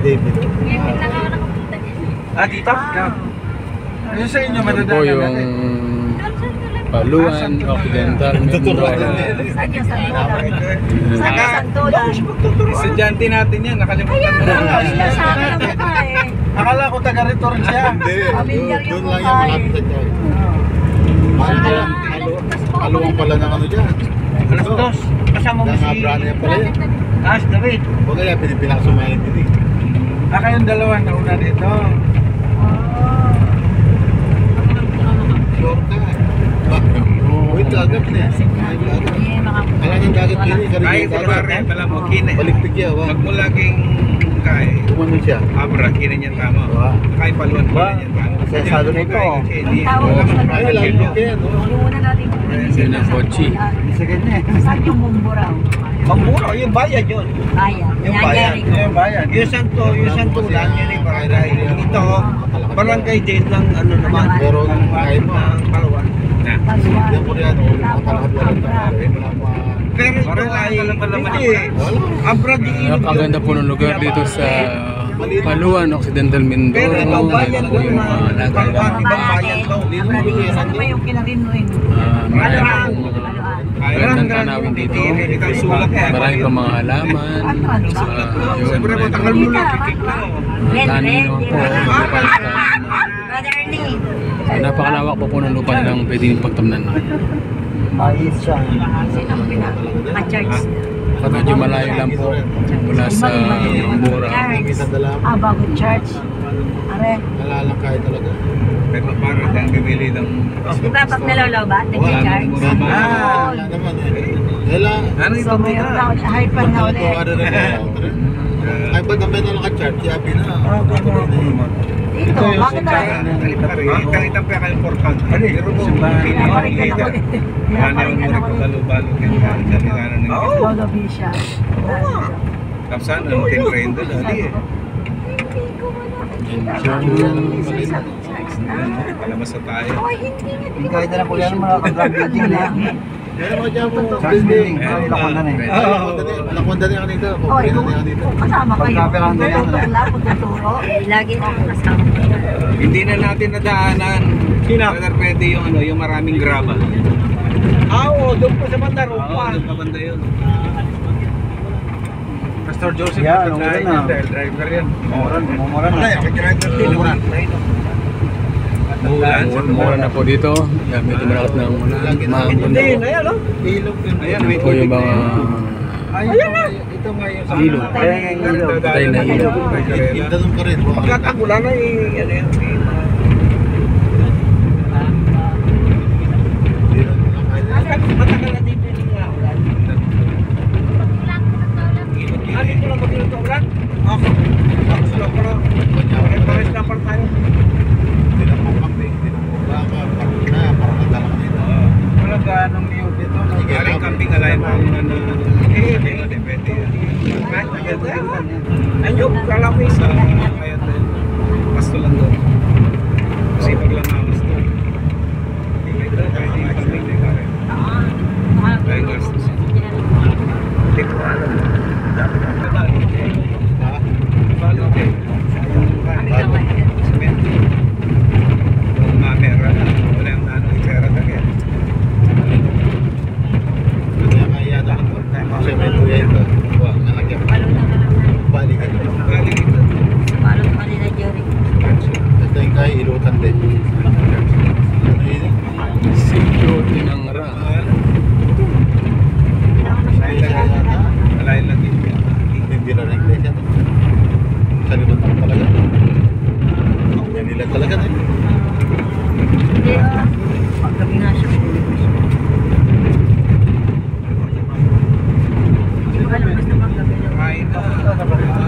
David. Ah, dito? Ano sa inyo Ito po yung Paluan, Occidental, Mindoro. Estudyante natin yan, nakalimutan mo na. Akala ko taga rito rin siya. Hindi, doon lang yung malapit sa dyan. Paluan pala ng ano dyan. Alas dos, kasama mo si... Brano yan pala yan. As David. Huwag kaya pinipinaksumahin din eh. Ah, kayong dalawa na una dito. Sure ka. Uy, dagat na eh. Alam ng dagat din eh. Ay, kulare, pala mo, kine. Balikpig yan, wa. Magmulaging kay Tumano siya. Abra, kine niyan tama. Kay Paluan, kine niyan tama. Sesado na ito. Ay, lagi mo kaya, no? Yun ang Kochi. Isa ganyan. Saan yung Mumburao? Mamburo, yung bayan yun. Bayan. Yung bayan, yung bayan. Yung santo lang yun yung barangay. Ito, barangay din ng ano naman. Pero nung kaya mo, ng Paluan. yan po yan, makalakad na rin. Pero ito ay, hindi. Abra di Napakaganda po ng lugar dito sa Paluan, Occidental, Mindoro. Pero ito bayan po doon yung mga lagay-lagay. ibang bayan to. Saan ba yung kinarinuin? Marami pong magandang tanawin dito. Marami pang mga halaman. Siyempre mo, takal mo lang. Tanin naman po. Brother Ernie. Napakalawak po ng lupa nilang pwedeng pagtamnan. Ayos siya. Sino ang pinaka-charge? At medyo malayo lang po mula sa Mura. Bago church. Are. Nalalang kaya talaga. May parang tayong bibili ng... Di ba pag nalalaw ba? Nag-charge? Wala naman eh. Kailan? Ano So mayroon na ulit. Hyper na ulit. Ay, ba't naman na naka-chart? Yabi na. Dito, bakit tayo? Kalitang pa kayong portal. Pero mo, pinipagkita. Ano yung muna ko balo-balo. Lolo Bisha. Kapsan, ano tin train doon? Hindi eh. Palamas na tayo. Kahit na lang po yan mga ka-building lang. Meron mo dyan po. Building. Lakondan eh. Lakondan na kanina. Oy, kung kasama kayo, tutulong lang, tuturo. Lagi na ako kasama. Hindi na natin nadaanan. Whether pwede yung ano, yung maraming graba. Oo, doon pa sa banda, Rupa. Doon pa banda yun. Pastor Joseph, dahil driver yan. Umuran na. Umuran. Mura na po dito. Yan, medyo malakas na ang ulan. Hindi, ayan o. Ilog yun. Ayan, Ito yung mga ayan na. Ito nga yung sa ilog. Patay na ilog. Tanong ka rin. Pagkatagulan na yung ano yan. Matagal na dito yung mga ulan. Ano ito lang mag-ilog na ulan? Ako. Ako sila ko lang. Pares na parang tayo. Wala ganong niyog dito. Galing camping alay mo ang ano. Depende. Ayun, kala ko isa. Kaya din. Pasto lang doon. Kasi pag lang amas doon. Ito, pwede yung camping din kare. Kaya gastos. Hindi ko alam. Dapat ang kadali. Balo, okay. Semento. Mamera na. Wala yung ano, pera tagay. Kaya na ito. Semento yan ito. Huwag nalagyan. Balikan ito. Balikan ito. Paano pa nila Jerry? Ito yung kaya ilutan din. Ano yun eh? Sityo Tinangra. Alayin lang din. Hindi na rin iglesia. Sa lilutan talaga. Nila talaga na eh. Hindi ah. Paggabi nga siya. Alam basta paggabi lang. Kain na.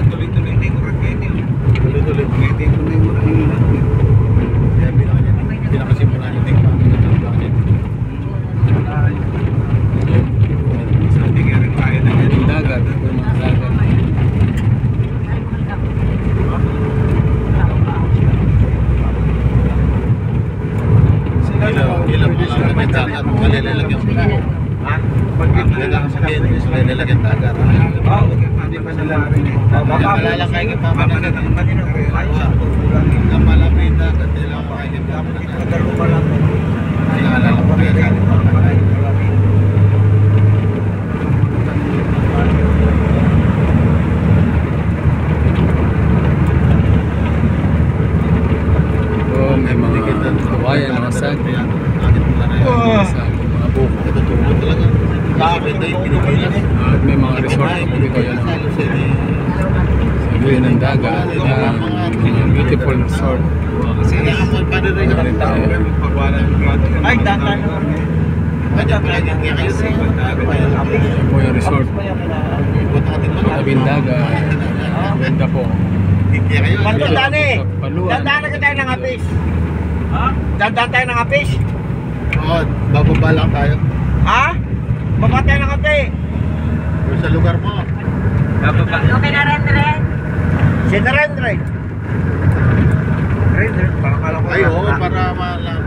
Tuloy-tuloy. Hindi ko rin pwede. Tuloy-tuloy. Pwede ko na yung mga Kaya pinakasimula niya din pa. Hindi kaya rin kaya na yan. Yung dagat. Yung mga dagat. Ilang mga may dagat. Malilalagyan mo. Ha? Pag Kailangan sabihin, may nilalagyan dagat. okay. Pwede pa sila rin eh. Malalakay ka pa ba Mama na na ng Manila. Ayos ang tutulang. ang malamig na kasi lang makakaya pa ba na. Pagkaro pa lang. Naalala ko pa yan. Oh, may mga kawayan, mga saging. Saging, mga buko. Natutulog talaga. Bakit na yung pinipilas? At may mga resort na pwede kayo ng sa gilid ng dagat. Mga beautiful resort. Kasi Meron tayo. ay, datan na. Kanya pala niya kaya kayo sa Yan po yung resort. Tabing dagat. Ganda po. Kaya kayo. Matandaan eh. Paluan. Dadaan na tayo ng apis. Ha? Dadaan tayo ng apis. Oo, bababa lang tayo. Ha? Baba tayo ng api. Pero sa lugar mo. Okay na rin, Ren. Si Narendra. Render, parang kala ko. Ay, oo, para malam.